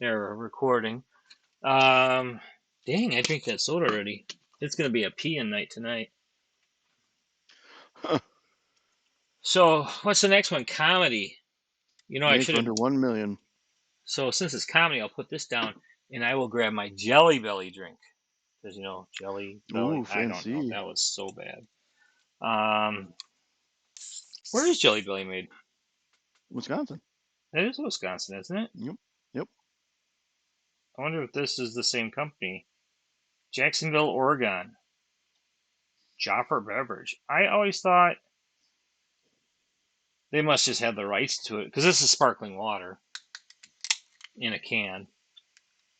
They're recording. Um, Dang, I drank that soda already. It's gonna be a peeing night tonight. So, what's the next one? Comedy. I Made should for have. under 1 million. So, since it's comedy, I'll put this down, and I will grab my Jelly Belly drink. Because Jelly Ooh, Belly. I don't know. fancy. That was so bad. Um, where is Jelly Belly made? Wisconsin. It is Wisconsin, isn't it? Yep. Yep. I wonder if this is the same company. Jacksonville, Oregon. Joffer Beverage. I always thought they must just have the rights to it because this is sparkling water in a can.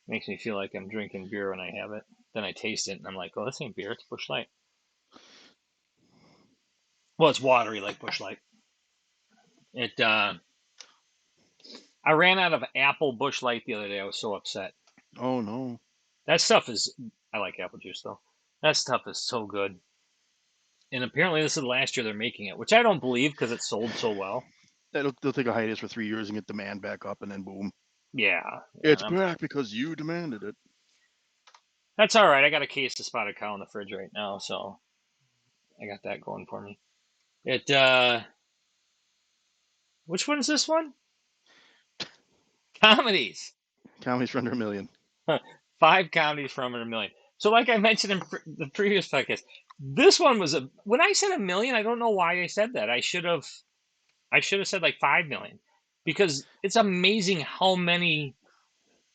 Makes me feel like I'm drinking beer when I have it. Then I taste it and I'm like, oh, this ain't beer. It's Busch Light. Well, it's watery like Busch Light. It. I ran out of apple Busch Light the other day. I was so upset. Oh no. That stuff is. I like apple juice though. That stuff is so good. And apparently this is the last year they're making it, which I don't believe because it sold so well. They'll take a hiatus for 3 years and get demand back up, and then boom. Yeah, It's yeah. back because you demanded it. That's all right. I got a case of Spotted Cow in the fridge right now, so I got that going for me. It. Which one is this one? Comedies. Counties for under 1 million. Five comedies from a million. So, like I mentioned in the previous podcast, this one was a. When I said a million, I don't know why I said that. I should have. I should have said like 5 million, because it's amazing how many.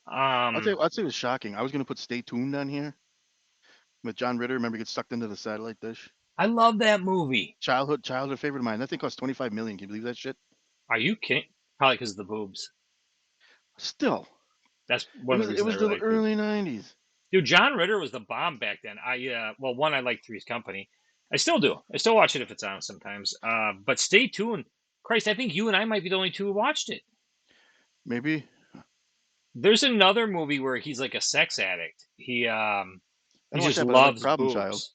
I'd say it was shocking. I was gonna put Stay Tuned on here with John Ritter. Remember, he gets sucked into the satellite dish. I love that movie. Childhood favorite of mine. That thing cost 25 million. Can you believe that shit? Are you kidding? Probably because of the boobs. Still, That's it one of was the it reasons I was really the like boobs. early '90s. Dude, John Ritter was the bomb back then. Well, one, I like Three's Company. I still do. I still watch it if it's on sometimes. But stay tuned. Christ, I think you and I might be the only two who watched it. Maybe There's another movie where he's like a sex addict. I He don't watch just that, but I like loves Problem Child. boobs.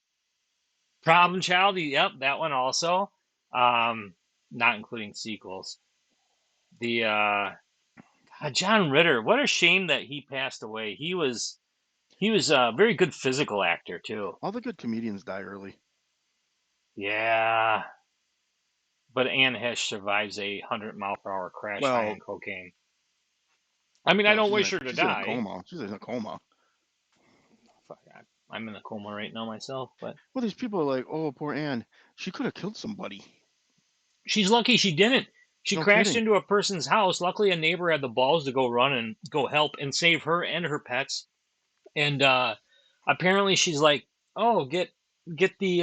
Problem Child, yep, that one also. Not including sequels. The John Ritter. What a shame that he passed away. He was a very good physical actor too. All the good comedians die early. Yeah, but Anne Hesh survives a 100-mile-per-hour crash high Well, on cocaine. I mean, I well, don't wish her to she's in a die. coma. She's in a coma. Fuck, I'm in a coma right now myself, but Well, these people are like, oh, poor Anne. She could have killed somebody. she's lucky she didn't. She No crashed kidding. into a person's house. Luckily, a neighbor had the balls to go run and go help and save her and her pets. And apparently, she's like, "Oh, get the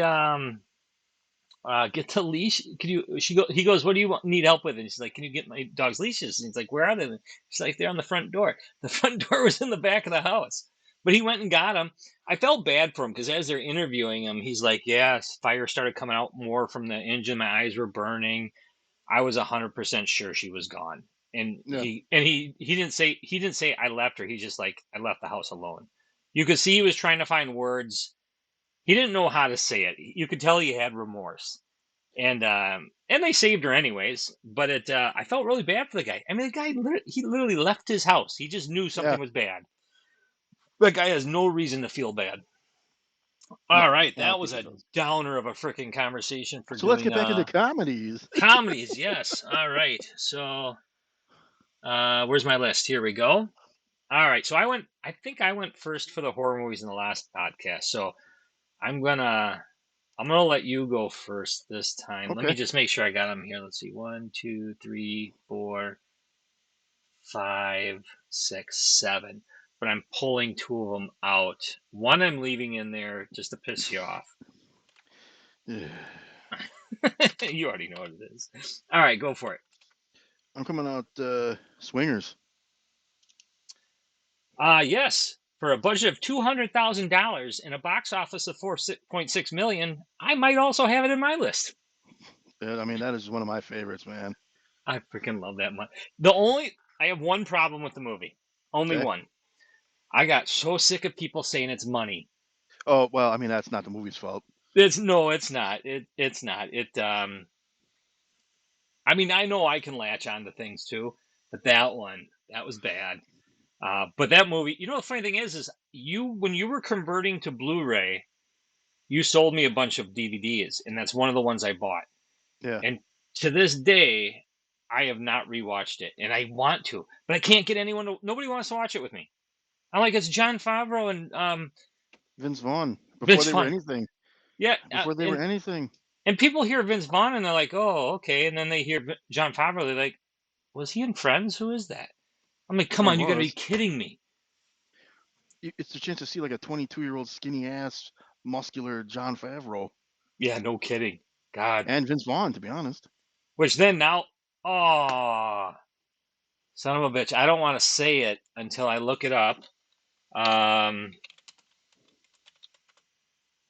get the leash. Can you?" He goes, "What do you need help with?" And she's like, "Can you get my dog's leashes?" And he's like, "Where are they?" She's like, "They're on the front door." The front door was in the back of the house, but he went and got them. I felt bad for him because as they're interviewing him, he's like, "Yeah, fire started coming out more from the engine. My eyes were burning. I was 100% sure she was gone." And Yeah. he didn't say I left her. He's just like, I left the house alone. You could see he was trying to find words. He didn't know how to say it. You could tell he had remorse, and they saved her anyways. But I felt really bad for the guy. I mean, the guy he literally left his house. He just knew Yeah. something was bad. That guy has no reason to feel bad. No, All right, I don't that think was he a does. downer of a freaking conversation for So let's doing get back into comedies. comedies. Yes. All right. So where's my list? Here we go. All right. So I think I went first for the horror movies in the last podcast. So I'm gonna I'm gonna let you go first this time. Let me Okay. just make sure I got them here. Let's see. One, two, three, four, five, six, seven. But I'm pulling two of them out. One I'm leaving in there just to piss you off. You already know what it is. All right, go for it. I'm coming out Swingers. Yes. For a budget of $200,000 and a box office of 4.6 million, I might also have it in my list. I mean, that is one of my favorites, man. I freaking love that much. I have one problem with the movie. Only Okay. one. I got so sick of people saying it's money. Oh well, I mean that's not the movie's fault. It's not. It's not. I mean, I know I can latch on to things too, but that was bad. But that movie, the funny thing is you when you were converting to Blu-ray, you sold me a bunch of DVDs, and that's one of the ones I bought. Yeah. And to this day, I have not rewatched it, and I want to, but I can't get anyone to. Nobody wants to watch it with me. I'm like, it's John Favreau and Vince Vaughn. Before Vince they were Vaughn. anything. Yeah, Before they were anything. and people hear Vince Vaughn and they're like, oh, okay, and then they hear John Favreau, they're like, was he in Friends? Who is that? I'm like, come He on, you got to be was. kidding me. It's the chance to see like a 22-year-old skinny ass, muscular John Favreau Yeah, no kidding. God. and Vince Vaughn, to be honest. Which then now, oh, son of a bitch. I don't want to say it until I look it up. Um,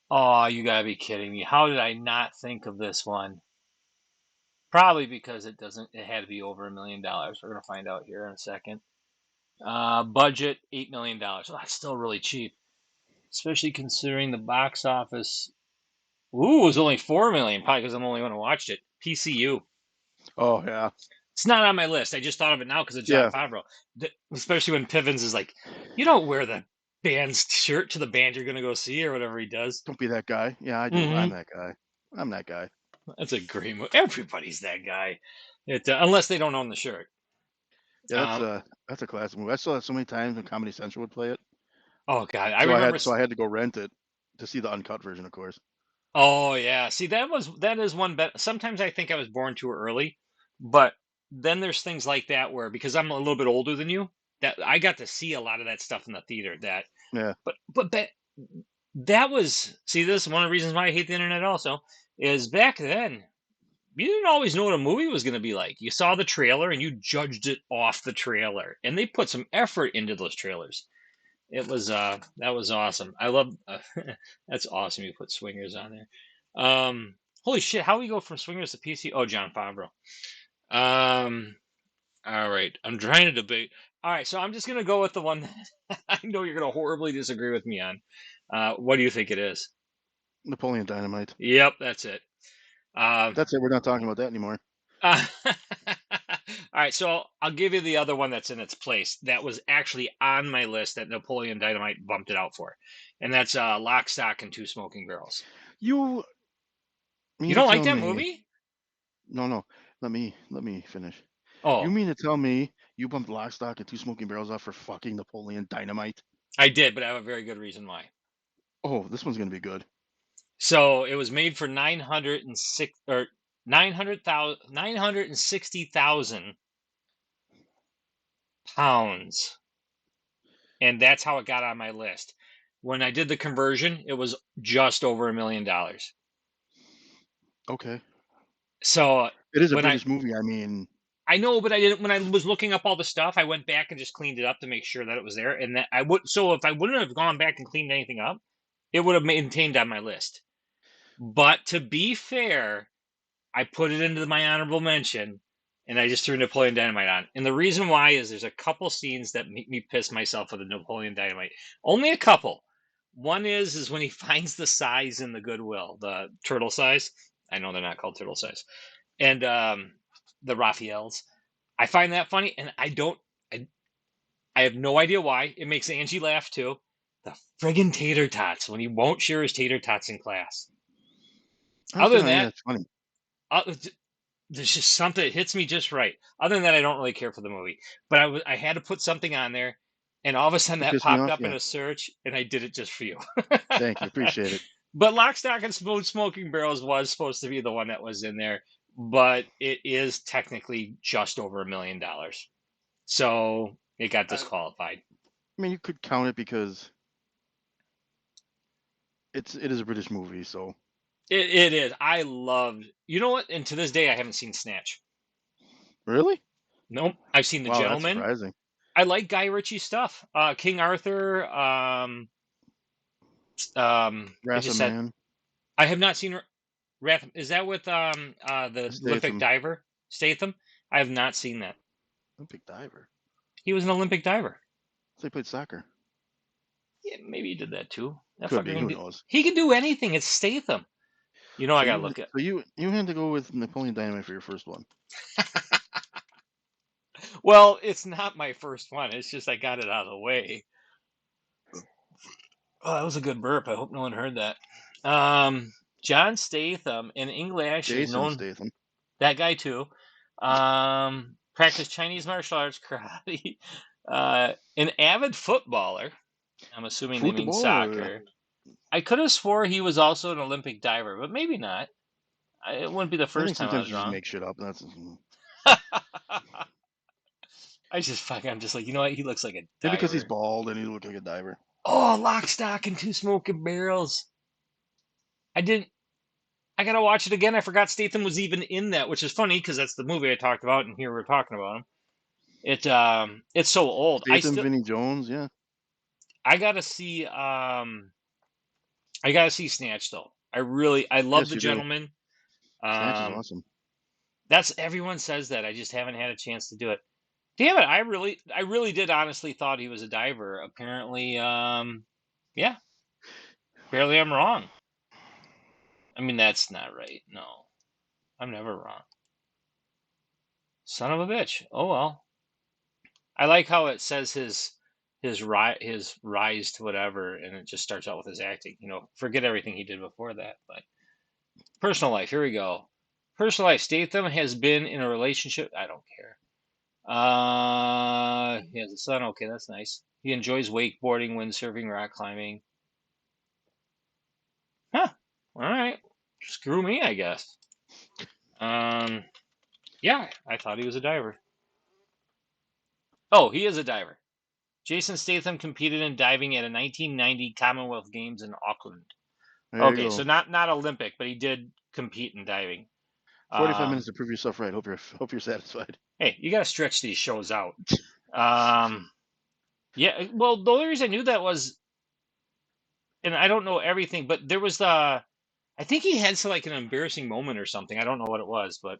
oh, you gotta be kidding me. How did I not think of this one? Probably because it had to be over $1 million. We're gonna find out here in a second. Budget $8 million. Well, that's still really cheap, especially considering the box office. Ooh, it was only 4 million. Probably because I'm the only one who watched it. PCU. Oh yeah. It's not on my list. I just thought of it now because of John Yeah. Favreau. Especially when Pivens is like, you don't wear the band's shirt to the band you're gonna go see or whatever he does. Don't be that guy. Yeah, I do. I'm Hmm. that guy. I'm that guy. That's a great movie. Everybody's that guy. Unless they don't own the shirt. Yeah, Um, that's a classic movie. I saw that so many times when Comedy Central would play it. oh God, I So I remember. had so I had to go rent it to see the uncut version, of course. Oh yeah, see that is one bet. Sometimes I think I was born too early, but then there's things like that where because I'm a little bit older than you, that I got to see a lot of that stuff in the theater. Yeah. That was see this is one of the reasons why I hate the internet. Also, is back then you didn't always know what a movie was going to be like. You saw the trailer and you judged it off the trailer, and they put some effort into those trailers. It was that was awesome. I love that's awesome. You put swingers on there. Holy shit! How we go from swingers to PC? Oh, John Favreau. Um, all right. I'm trying to debate. All right, so I'm just gonna go with the one that I know you're gonna horribly disagree with me on. What do you think it is? Napoleon Dynamite. Yep, that's it. Um, That's it. We're not talking about that anymore. uh, all right, so I'll give you the other one that's in its place that was actually on my list that Napoleon Dynamite bumped it out for, and that's Lock, Stock, and Two Smoking Barrels. You You mean to don't like tell that me? movie? No. Let me finish. You Oh, mean to tell me you bumped Lock, Stock, and Two Smoking Barrels off for fucking Napoleon Dynamite? I did, but I have a very good reason why. Oh, this one's gonna be good. So it was made for 906 or 960,000 pounds, and that's how it got on my list. When I did the conversion, it was just over $1 million. Okay. So It is a when British movie. I mean, I know, but I didn't. When I was looking up all the stuff, I went back and just cleaned it up to make sure that it was there, and that I would. So if I wouldn't have gone back and cleaned anything up, it would have maintained on my list. But to be fair, I put it into my honorable mention, and I just threw Napoleon Dynamite on. And the reason why is there's a couple scenes that make me piss myself with the Napoleon Dynamite. Only a couple. One is when he finds the size in the Goodwill, the turtle size. I know they're not called turtle size, and the Raphaels. I find that funny, and I don't. I have no idea why. It makes Angie laugh too. The friggin' tater tots when he won't share his tater tots in class. I Other understand. than Yeah, that, it's funny. uh, there's just something that hits me just right. Other than that, I don't really care for the movie. But I had to put something on there, and all of a sudden To that piss me popped off. up in Yeah. a search, and I did it just for you. Thank you. Appreciate it. But Lock, Stock, and Smoking Barrels was supposed to be the one that was in there, but it is technically just over $1 million, so it got I disqualified. mean, you could count it because it is a British movie. So It is. I loved. You know what? And to this day, I haven't seen Snatch. really, Nope. I've seen The wow, that's Gentleman. surprising. I like Guy Ritchie stuff. King Arthur. I Wrath just of said Man, I have not seen Wrath. Is that with the Olympic Statham, diver Statham? I have not seen that. Olympic diver. He was an Olympic diver. So he played soccer. Yeah, maybe he did that too. That Could fucker be. can Who do. knows? He can do anything. It's Statham. I So gotta you look at. so you had to go with Napoleon Dynamite for your first one. Well, it's not my first one. It's just I got it out of the way. Oh, that was a good burp. I hope no one heard that. Um, John Statham in English is Jason known Statham. that guy too. Practiced Chinese martial arts, karate. An avid footballer. I'm assuming they mean Football. soccer. I could have swore he was also an Olympic diver, but maybe not. It wouldn't be the I first think time I sometimes was you just wrong. make shit up. That's I'm just like, you know what? He looks like a maybe because he's diver. bald and he looks like a diver. Oh, Lock, Stock, and Two Smoking Barrels. I didn't. I gotta watch it again. I forgot Statham was even in that, which is funny because that's the movie I talked about, and here we're talking about him. It's so old. Statham, Vinny Jones, yeah. I gotta see I gotta see Snatch though. I love Yes, The you do. Gentleman. Snatch is Um, awesome. that's everyone says that. I just haven't had a chance to do it. Damn it! I really did honestly thought he was a diver. Apparently, yeah. Apparently, I'm wrong. I mean, that's not right. No, I'm never wrong. Son of a bitch. Oh well. I like how it says his rise to whatever, and it just starts out with his acting. You know, forget everything he did before that. But personal life. Here we go. Personal life. Statham has been in a relationship. I don't care. He has a son. Okay, that's nice. He enjoys wakeboarding, windsurfing, rock climbing. Huh. All right. Screw me, I guess. Um. Yeah, I thought he was a diver. Oh, he is a diver. Jason Statham competed in diving at a 1990 Commonwealth Games in Auckland. There you Okay, so go. not Olympic, but he did compete in diving. 45 minutes Um, to prove yourself right. Hope you're satisfied. hey, you got to stretch these shows out. Um, yeah, well, the only reason I knew that was, and I don't know everything, but there was I think he had some, like an embarrassing moment or something. I don't know what it was, but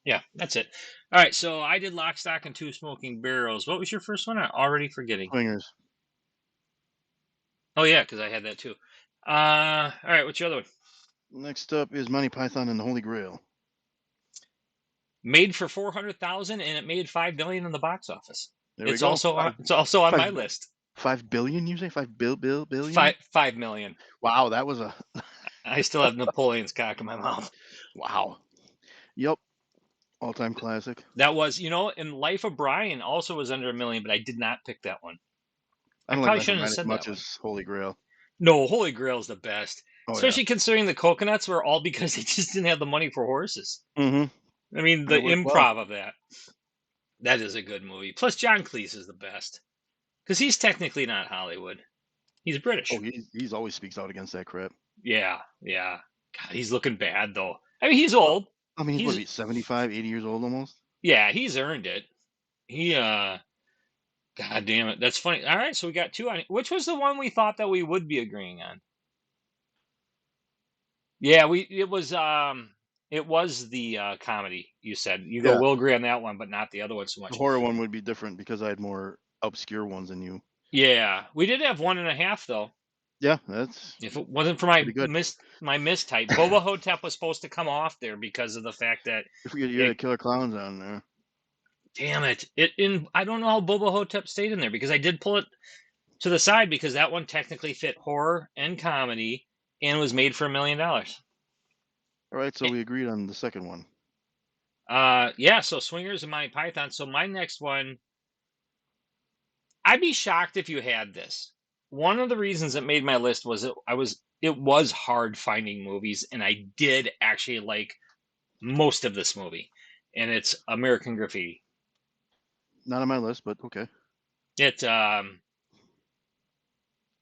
yeah, that's it. All right, so I did Lock, Stock, and Two Smoking Barrels. What was your first one? I'm already forgetting. Swingers. Oh yeah, because I had that too. All right, what's your other one? Next up is Monty Python and the Holy Grail. Made for 400,000 and it made 5 million in the box office. There we go. It's also on Five, my list. 5 billion, you say? Billion? Five million. Wow, that was a. I still have Napoleon's cock in my mouth. Wow. Yep. All time classic. That was, in Life of Brian also was under a million, but I did not pick that one. I I don't like probably Life of shouldn't have Brian as said that much one. as Holy Grail. No, Holy Grail is the best. Oh, yeah. Especially considering the coconuts were all because they just didn't have the money for horses. Mm-hmm. I mean, And the it worked well. improv of that. That is a good movie. Plus, John Cleese is the best. Because he's technically not Hollywood. He's Oh, British. he's always speaks out against that crap. Yeah, yeah. God, he's looking bad though. I mean, he's Well, old. I mean, he's what, He's 75, 80 years old almost? yeah, he's earned it. He God damn it. That's funny. All right, so we got two on. Which was the one we thought that we would be agreeing on? Yeah, it was the comedy you said. You go, Yeah. we'll agree on that one, but not the other one so The much. horror one would be different because I had more obscure ones than you. Yeah, we did have 1.5 though. Yeah, that's If it wasn't for pretty good. my mistype, Boba Hotep was supposed to come off there because of the fact that If we you had it. a Killer Clowns on there. Damn it! I don't know how Boba Hotep stayed in there because I did pull it to the side because that one technically fit horror and comedy and was made for $1 million. All right, so we agreed on the second one. Yeah. So Swingers and Monty Python. So my next one, I'd be shocked if you had this. One of the reasons it made my list was it was hard finding movies, and I did actually like most of this movie, and it's American Graffiti. Not on my list, but okay. It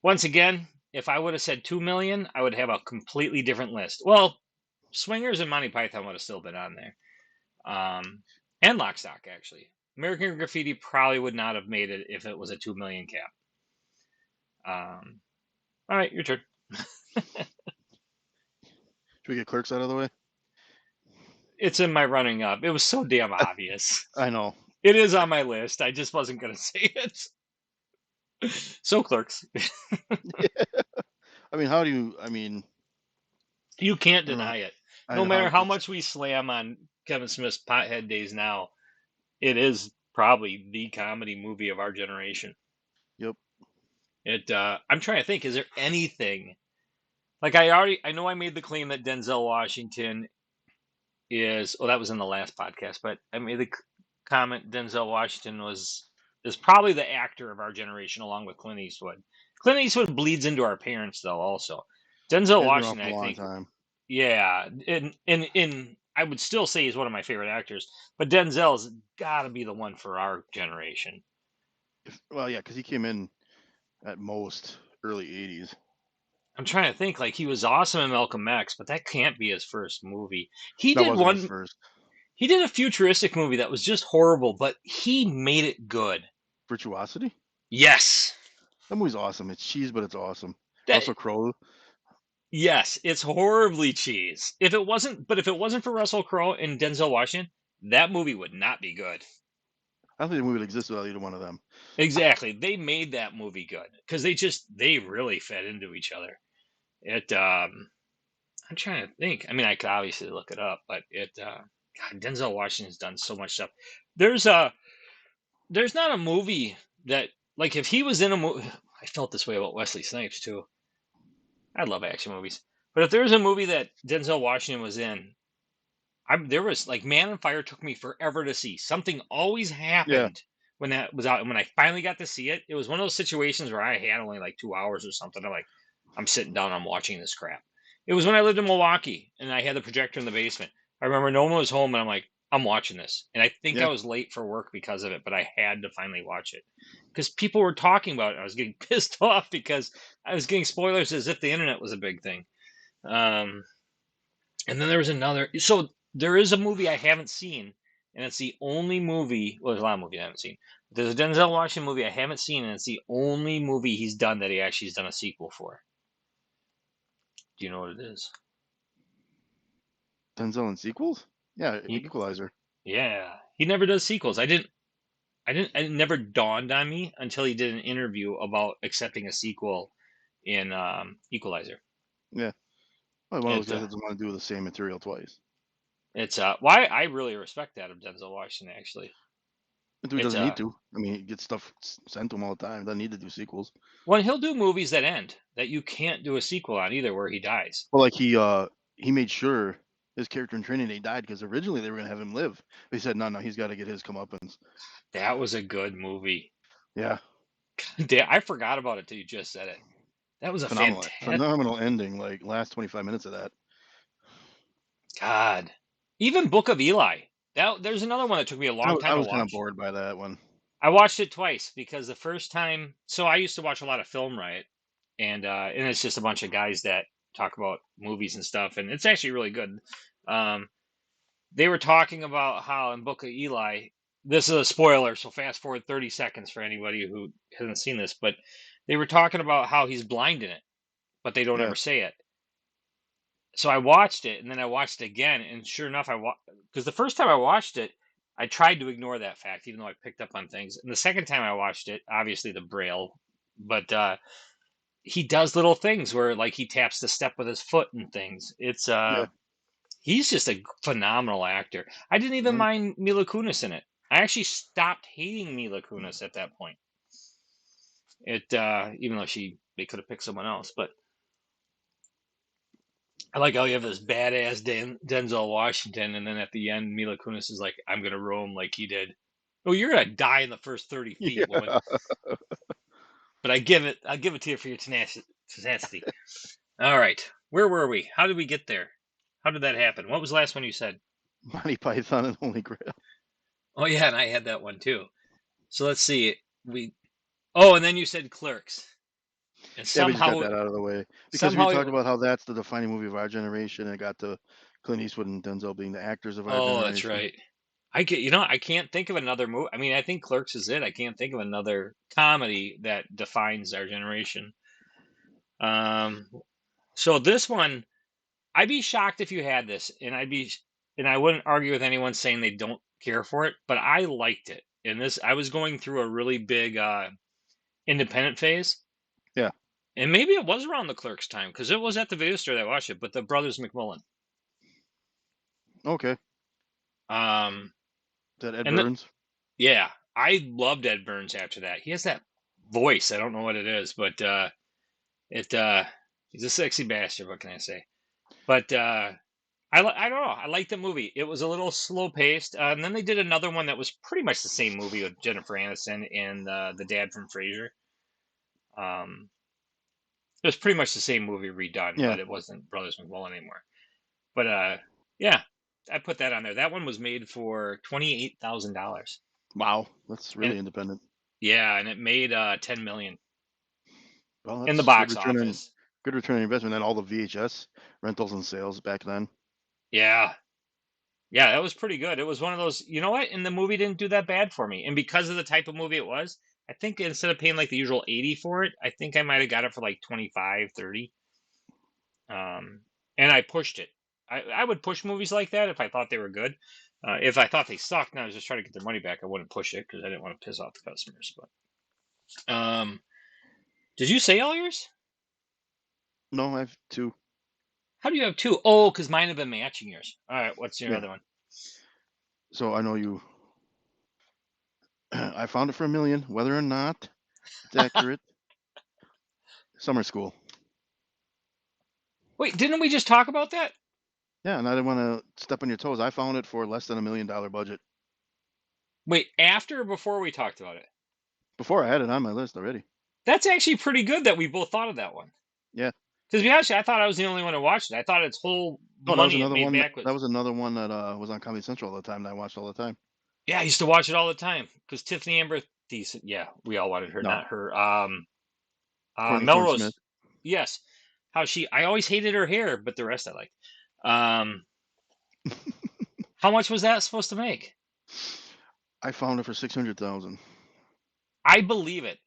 once again, if I would have said 2 million, I would have a completely different list. Well, Swingers and Monty Python would have still been on there, and Lock, Stock actually. American Graffiti probably would not have made it if it was a 2 million cap. All right, your turn. Should we get Clerks out of the way? It's in my running up. It was so damn obvious. I know. It is on my list. I just wasn't going to say it. So Clerks. I mean, how do you? I mean, You can't I don't know. deny it. I No know how matter how it's much we slam on Kevin Smith's pothead days now, it is probably the comedy movie of our generation. Yep. I'm trying to think, is there anything like I know I made the claim that Denzel Washington is, well, that was in the last podcast, but I made the comment Denzel Washington is probably the actor of our generation along with Clint Eastwood. Clint Eastwood bleeds into our parents though also. Denzel He's been around Washington, for a I long think, time. yeah, in I would still say he's one of my favorite actors, but Denzel's got to be the one for our generation. Well, yeah, because he came in at most early '80s. I'm trying to think, like he was awesome in Malcolm X, but that can't be his first movie. He That did wasn't his one first. he did a futuristic movie that was just horrible, but he made it good. Virtuosity. Yes. That movie's awesome. It's cheese, but it's awesome. That Russell Crowe. yes, it's horribly cheese. If it wasn't for Russell Crowe and Denzel Washington, that movie would not be good. I don't think the movie would exist without either one of them. Exactly. They made that movie good because they really fed into each other. It I'm trying to think. I mean, I could obviously look it up, but God, Denzel Washington's done so much stuff. There's a there's not a movie that like if he was in a movie. I felt this way about Wesley Snipes too. I love action movies, but if there was a movie that Denzel Washington was in, there was like Man on Fire took me forever to see. Something always Yeah. happened when that was out, and when I finally got to see it, it was one of those situations where I had only like 2 hours or something. I'm sitting down, I'm watching this crap. It was when I lived in Milwaukee and I had the projector in the basement. I remember no one was home, and I'm like, I'm watching this, and I think I Yeah. was late for work because of it, but I had to finally watch it because people were talking about it. I was getting pissed off because I was getting spoilers as if the internet was a big thing. Um, and then there was another. So there is a movie I haven't seen, and it's the only movie. Well, there's a lot of movies I haven't seen. But there's a Denzel Washington movie I haven't seen, and it's the only movie he's done that he actually has done a sequel for. Do you know what it is? Denzel in sequels. Yeah, He, Equalizer. yeah, he never does sequels. It never dawned on me until he did an interview about accepting a sequel in Equalizer. Yeah. Well, one of those It guys that doesn't want to do the same material twice. it's why I really respect that of Denzel Washington actually. The dude It's doesn't need to. I mean, he gets stuff sent to him all the time. Doesn't need to do sequels. Well, he'll do movies that end that you can't do a sequel on either, where he dies. Well, like he made sure his character in Training Day died because originally they were gonna have him live. They said no, he's got to get his comeuppance. That was a good movie. Yeah. I forgot about it till you just said it. That was a fantastic. Phenomenal ending. Like last 25 minutes of that. God, even Book of Eli. There's another one that took me a long I time to was kind of watch. bored by that one. I watched it twice because the first time, so I used to watch a lot of Film Riot, and it's just a bunch of guys that talk about movies and stuff, and it's actually really good. Um, they were talking about how in Book of Eli, this is a spoiler, so fast forward 30 seconds for anybody who hasn't seen this, but they were talking about how he's blind in it, but they don't Yeah. ever say it. So I watched it, and then I watched it again, and sure enough, because the first time I watched it, I tried to ignore that fact, even though I picked up on things. And the second time I watched it, obviously the Braille, but he does little things where like he taps the step with his foot and things. Yeah. He's just a phenomenal actor. I didn't even Mhm. mind Mila Kunis in it. I actually stopped hating Mila Kunis at that point. Even though they could have picked someone else, but I like how you have this badass Denzel Washington, and then at the end, Mila Kunis is like, "I'm gonna roam like he did." Oh, you're gonna die in the first 30 feet, woman. Yeah. But I'll give it to you for your tenacity. All right, where were we? How did we get there? How did that happen? What was the last one you said? Monty Python and Holy Grail. Oh yeah, and I had that one too. So let's see. We Oh, and then you said Clerks, and Yeah, we just got that out of the way because we talked somehow. about how that's the defining movie of our generation, and it got to Clint Eastwood and Denzel being the actors of our Oh, that's generation. right. I can't think of another movie. I mean, I think Clerks is it. I can't think of another comedy that defines our generation. Um, so this one, I'd be shocked if you had this, and I wouldn't argue with anyone saying they don't care for it, but I liked it. And I was going through a really big independent phase, Yeah. and maybe it was around the Clerks time because it was at the video store that I watched it. But the Brothers McMullen, Okay. um, Is that Ed and Burns? yeah, I loved Ed Burns after that. He has that voice. I don't know what it is, but it he's a sexy bastard. What can I say? But I don't know. I liked the movie. It was a little slow paced, and then they did another one that was pretty much the same movie with Jennifer Aniston and the dad from Frasier. Um, it was pretty much the same movie redone, Yeah. but it wasn't Brothers McMullen anymore. But yeah, I put that on there. That one was made for $28,000, Wow, that's and really independent. yeah, and it made 10 million Well, in the that's box office. good return on investment. And all the VHS rentals and sales back then. Yeah, yeah, that was pretty good. It was one of those, you know what? And the movie didn't do that bad for me. And because of the type of movie it was, I think instead of paying like the usual 80 for it, I think I might have got it for like 25, 30. Um, and I pushed it. I would push movies like that if I thought they were good. If I thought they sucked and I was just trying to get their money back, I wouldn't push it because I didn't want to piss off the customers. But did you say all yours? No, I have two. How do you have two? Oh, because mine have been matching yours. All right, what's your Yeah. other one? So I know you. I found it for 1 million, whether or not it's accurate. Summer school. Wait, didn't we just talk about that? Yeah, and I didn't want to step on your toes. I found it for less than $1 million budget. Wait, after or before we talked about it? Before I had it on my list already. That's actually pretty good that we both thought of that one. Yeah. Because to be honest, I thought I was the only one who watched it. I thought its whole No, that was money it another made one. back That was. was another one that was on Comedy Central all the time. That I watched all the time. Yeah, I used to watch it all the time because Tiffany Amber, decent. Yeah, we all wanted her, No, not her. Courtney Thorne Smith. Melrose, yes. How she? I always hated her hair, but the rest I liked. Um, how much was that supposed to make? I found it for 600,000. I believe it.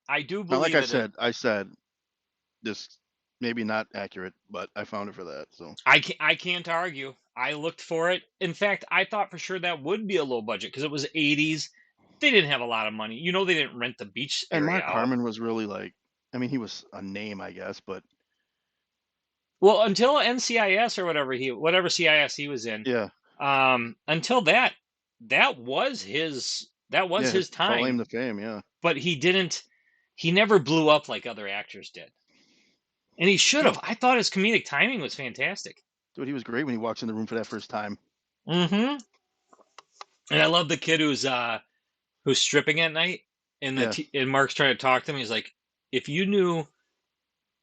I do Now, like believe it. I said this maybe not accurate, but I found it for that. So I can't argue. I looked for it. In fact, I thought for sure that would be a low budget because it was 80s. They didn't have a lot of money. You know, they didn't rent the beach and area Mark out. Harmon was really like, I mean, he was a name, I guess, but Well, until NCIS or whatever CIS he was in, yeah, until that was yeah, his his claim time, to fame, yeah, but he never blew up like other actors did. And he should have. no, I thought his comedic timing was fantastic. dude, he was great when he walks in the room for that first time. Mm-hmm. And I love the kid who's stripping at night, and Yeah, and Mark's trying to talk to him. He's like, if you knew,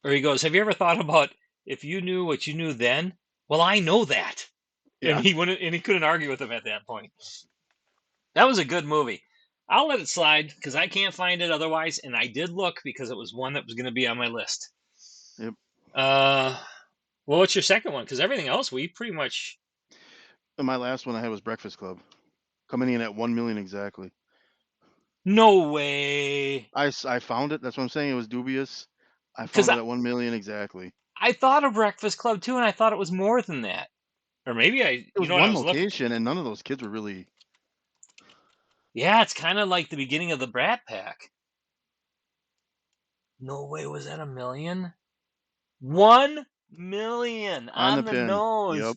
or he goes, have you ever thought about if you knew what you knew then? Well, I know that, and yeah, he couldn't argue with him at that point. That was a good movie. I'll let it slide because I can't find it otherwise, and I did look because it was one that was going to be on my list. yep. Uh, well, what's your second one? Because everything else we pretty much. And my last one I had was Breakfast Club, coming in at 1 million exactly. No way. I found it. That's what I'm saying. It was dubious. I Because found it at 1 million exactly. I thought of Breakfast Club too, and I thought it was more than that. Or maybe It you was know what I one was looking. location, and none of those kids were really. Yeah, it's kind of like the beginning of the Brat Pack. No way, was that 1 million? 1 million On the on the pin. Yep. nose.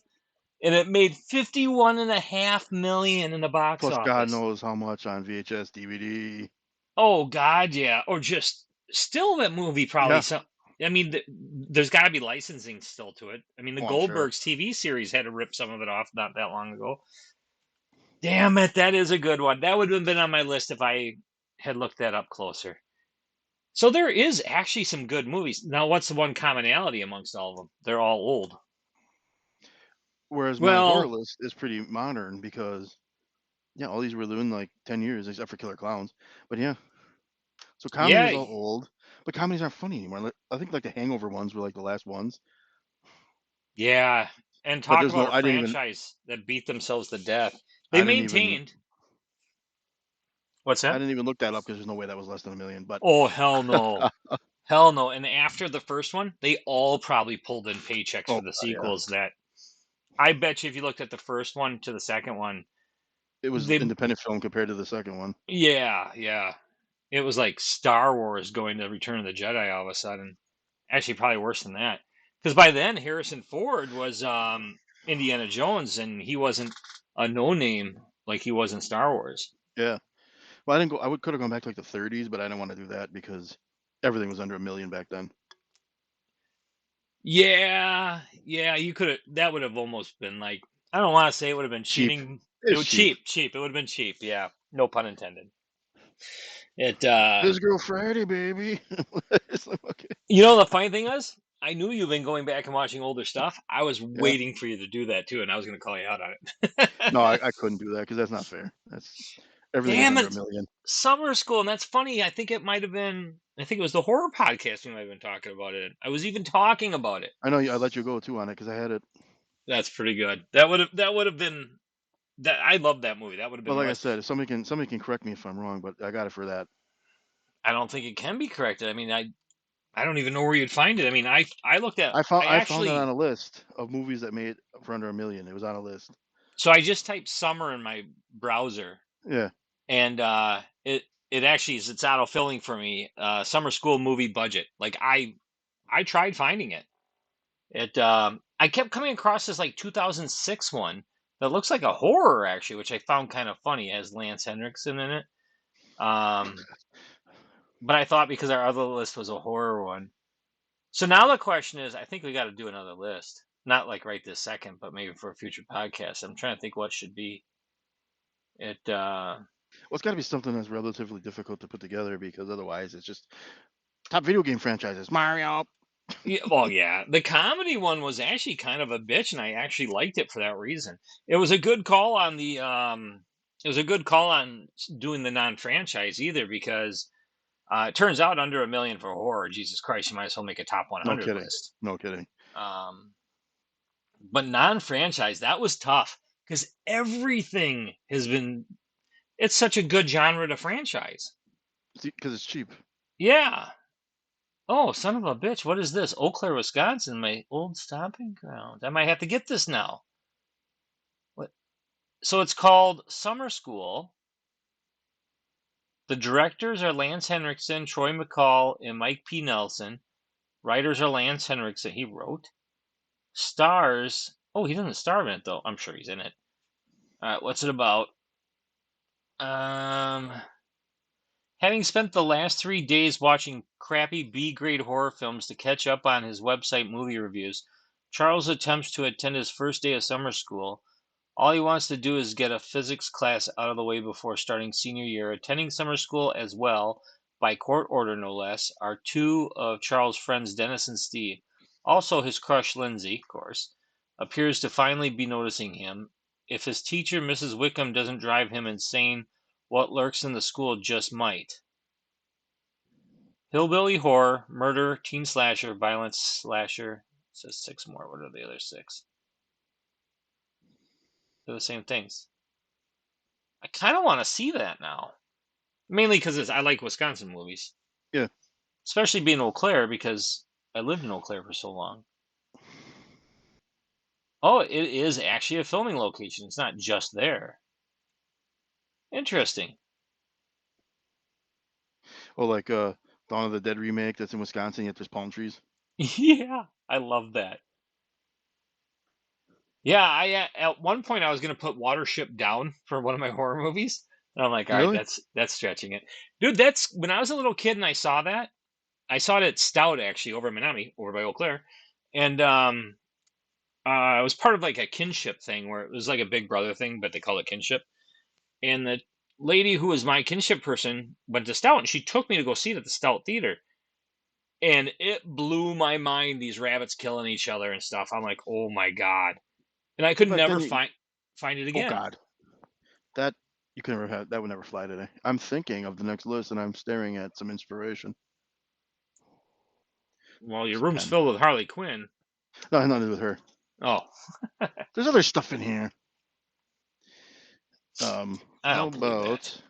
And it made 51.5 million in the box Plus, God office. knows how much on VHS, DVD. Oh God, yeah. Or just still that movie probably Yeah. some. I mean, there's got to be licensing still to it. I mean, the Oh, I'm sure. Goldbergs TV series had to rip some of it off not that long ago. Damn it, that is a good one. That would have been on my list if I had looked that up closer. So there is actually some good movies. Now, what's the one commonality amongst all of them? They're all old. Whereas my horror Well, list is pretty modern because yeah, all these were doing like 10 years except for Killer Clowns. But yeah, so comedy yeah, is all old, but comedies aren't funny anymore. I think like the Hangover ones were like the last ones. yeah. And But talk there's about no. a franchise that beat themselves to death. They I didn't even. maintained. What's I that? didn't even look that up because there's no way that was less than 1 million. But Oh, hell no. Hell no. And after the first one, they all probably pulled in paychecks oh for the yeah, sequels that I bet you if you looked at the first one to the second one, it was they independent film compared to the second one. yeah, yeah. It was like Star Wars going to Return of the Jedi all of a sudden. Actually, probably worse than that. Because by then, Harrison Ford was Indiana Jones, and he wasn't a no name like he was in Star Wars. Yeah. Well, I didn't go. I would could have gone back to like the 30s, but I didn't want to do that because everything was under a million back then. Yeah, yeah, you could have. That would have almost been like, I don't want to say it would have been Cheap. cheating. It It's was cheap. cheap, cheap. It would have been cheap. Yeah, no pun intended. It. This girl Friday, baby. It's like, okay. The funny thing is, I knew you've been going back and watching older stuff. I was Yeah. waiting for you to do that too, and I was going to call you out on No, it. I couldn't do that because that's not fair. That's everything is Damn under a it, million. summer school, and that's funny. I think it might have been. I think it was the horror podcast we might have been talking about it. I was even talking about it. I know I let you go too on it because I had it. That's pretty good. That would have been that. I love that movie. That would have But been like I my. said, if somebody can correct me if I'm wrong, but I got it for that. I don't think it can be corrected. I mean, I don't even know where you'd find it. I mean, I looked at. I I found it on actually. a list of movies that made for under a million. It was on a list. So I just typed summer in my browser, Yeah. and it actually is, it's auto-filling for me. Summer school movie budget. Like I tried finding it. I kept coming across this like 2006 one that looks like a horror actually, which I found kind of funny. It has Lance Henriksen in it. Um, but I thought because our other list was a horror one. So now the question is, I think we got to do another list. Not like right this second, but maybe for a future podcast. I'm trying to think what should be it. Well, it's got to be something that's relatively difficult to put together because otherwise it's just top video game franchises. Mario. Yeah, well, yeah, the comedy one was actually kind of a bitch, and I actually liked it for that reason. It was a good call on the it was a good call on doing the non-franchise either because it turns out under a million for horror. Jesus Christ, you might as well make a top No 100 kidding. list. No kidding. Um, but non-franchise, that was tough because everything has been. It's such a good genre to franchise. Because it's cheap. Yeah. Oh, son of a bitch! What is this? Eau Claire, Wisconsin, my old stomping ground. I might have to get this now. What? So it's called Summer School. The directors are Lance Henriksen, Troy McCall, and Mike P. Nelson. Writers are Lance Henriksen. He wrote. Stars. Oh, he doesn't star in it though. I'm sure he's in it. All right, what's it about? Um, Having spent the last 3 days watching crappy B-grade horror films to catch up on his website movie reviews, Charles attempts to attend his first day of summer school. All he wants to do is get a physics class out of the way before starting senior year. Attending summer school as well, by court order no less, are two of Charles' friends, Dennis and Steve. Also, his crush, Lindsay, of course, appears to finally be noticing him. If his teacher, Mrs. Wickham, doesn't drive him insane, what lurks in the school just might. Hillbilly horror, murder, teen slasher, violence slasher. It says six more. What are the other six? They're the same things. I kind of want to see that now. Mainly because I like Wisconsin movies, Yeah. especially being Eau Claire because I lived in Eau Claire for so long. Oh, it is actually a filming location. It's not just there. Interesting. Well, like Dawn of the Dead remake that's in Wisconsin, yet there's palm trees. Yeah, I love that. Yeah, I at one point I was gonna put Watership Down for one of my horror movies, and I'm like, all right, Really? that's stretching it, dude. That's when I was a little kid and I saw that. I saw it at Stout actually over in Menominee, over by Eau Claire, and it was part of like a kinship thing where it was like a Big Brother thing, but they call it kinship. And the lady who was my kinship person went to Stout, and she took me to go see it at the Stout Theater, and it blew my mind. These rabbits killing each other and stuff. I'm like, oh my god, and I could But never then you, find it oh again. God, that you can never have. That would never fly today. I'm thinking of the next list, and I'm staring at some inspiration. Well, your Some room's pen. filled with Harley Quinn. No, it has nothing to do with her. Oh, There's other stuff in here. I How don't believe that. about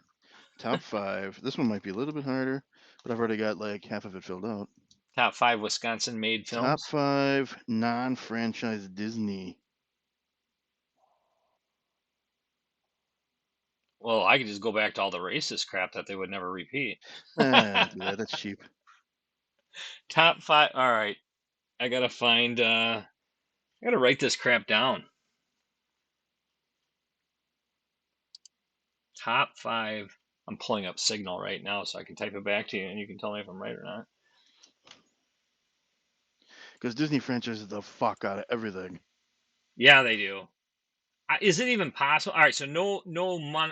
top five? This one might be a little bit harder, but I've already got like half of it filled out. Top 5 Wisconsin-made Top films. five non-franchise Disney. Well, I could just go back to all the racist crap that they would never repeat. Don't do that. That's cheap. Top 5. All right. I got to find I got to write this crap down. Top 5. I'm pulling up Signal right now so I can type it back to you and you can tell me if I'm right or not. Because Disney franchises the fuck out of everything. Yeah, they do. Is it even possible? All right, so no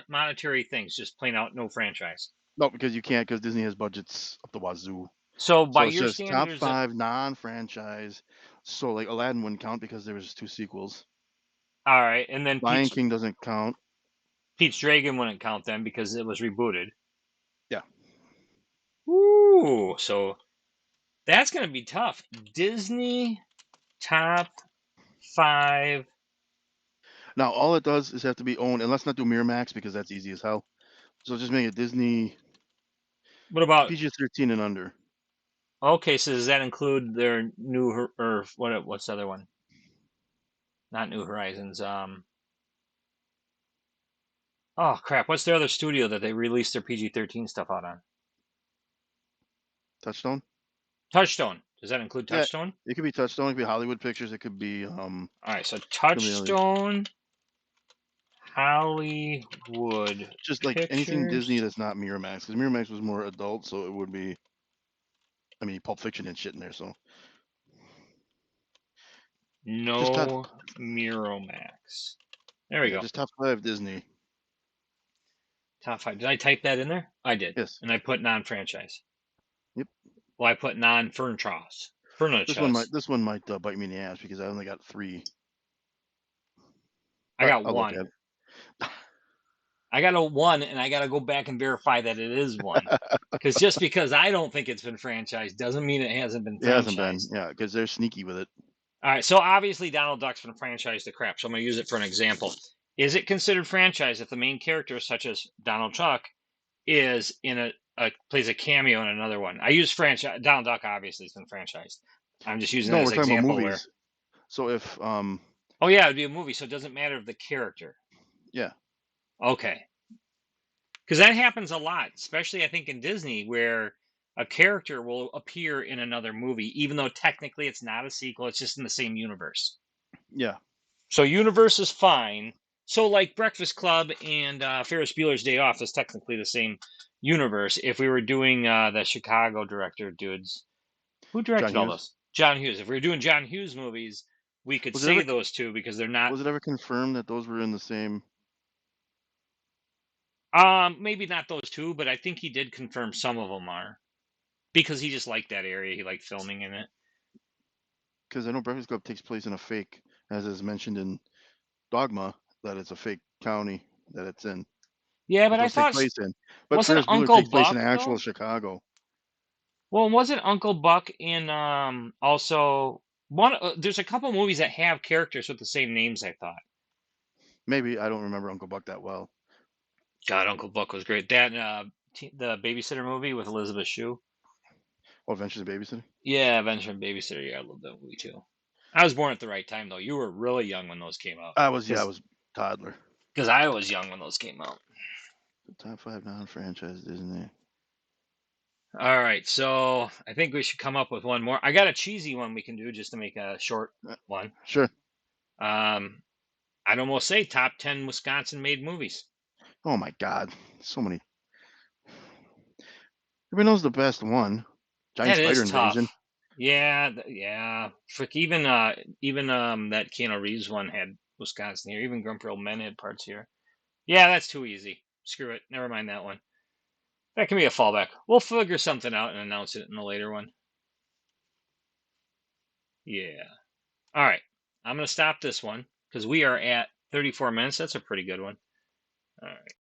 monetary things, just plain out no franchise. No, because you can't, because Disney has budgets up the wazoo. So by So it's your just top standards, 5 non-franchise. So like Aladdin wouldn't count because there was 2 sequels. all right, and then Lion King doesn't count. Pete's Dragon wouldn't count then because it was rebooted. Yeah. Ooh, so that's gonna be tough. Disney top 5. Now all it does is have to be owned, and let's not do Miramax because that's easy as hell. So just make it Disney What about PG-13 and under. okay? So does that include their or what's the other one? Not New Horizons. Oh crap! What's their other studio that they released their PG-13 stuff out on? Touchstone? Touchstone. Does that include Yeah, Touchstone? it could be Touchstone. It could be Hollywood Pictures. It could be All right, so so many others. Touchstone, Hollywood Just like anything Disney Pictures. that's not Miramax, because Miramax was more adult, so it would be. I mean, Pulp Fiction and shit in there. So just top, No Miramax. There we yeah, go. just top 5 Disney. Top 5. Did I type that in there? I did. Yes. And I put non-franchise. Yep. Well, I put non-franchise. This one might bite me in the ass because I only got 3. I But got I'll look one. at it. I got a one, and I got to go back and verify that it is one. Because just because I don't think it's been franchised doesn't mean it hasn't been It hasn't been, franchised. yeah, because they're sneaky with it. All right, so obviously Donald Duck's been franchised to crap, so I'm going to use it for an example. Is it considered franchise if the main character, such as Donald Duck, is in plays a cameo in another one? I use franchise. Donald Duck obviously has been franchised. I'm just using No, that we're as an talking about example where, movies. So if oh yeah, it'd be a movie, so it doesn't matter if the character. yeah, Okay, because that happens a lot, especially I think in Disney, where a character will appear in another movie, even though technically it's not a sequel; it's just in the same universe. yeah, So universe is fine. So like Breakfast Club and Ferris Bueller's Day Off is technically the same universe. If we were doing the Chicago director dudes, who John directed all Hughes. those? John Hughes. If we were doing John Hughes movies, we could Was it say ever those two because they're not. was it ever confirmed that those were in the same Maybe not those two, but I think he did confirm some of them are because he just liked that area. He liked filming in it. because I know Breakfast Club takes place in a fake, as is mentioned in Dogma, that it's a fake county that it's in. Yeah, That but I those take thought place in. But wasn't Ferris Bueller Uncle takes place in Buck actual though? Chicago. Well, wasn't Uncle Buck in also one? There's a couple movies that have characters with the same names. I thought. Maybe I don't remember Uncle Buck that well. God, Uncle Buck was great. That the Babysitter movie with Elizabeth Shue. Oh, Adventures in Babysitting. Yeah, Adventure and Babysitter. Yeah, I love that movie too. I was born at the right time though. You were really young when those came out. I Because was toddler. I was young when those came out. The top 5 non-franchise Disney. All right, so I think we should come up with one more. I got a cheesy one we can do just to make a short one. Sure. I'd almost say top 10 Wisconsin-made movies. Oh my God, so many. Everybody knows the best one. Giant That is spider invasion. tough. Yeah, yeah. Frick, even that Keanu Reeves one had Wisconsin here. Even Grumpy Old Men had parts here. Yeah, that's too easy. Screw it. Never mind that one. That can be a fallback. We'll figure something out and announce it in a later one. Yeah. All right. I'm gonna stop this one because we are at 34 minutes. That's a pretty good one. All right.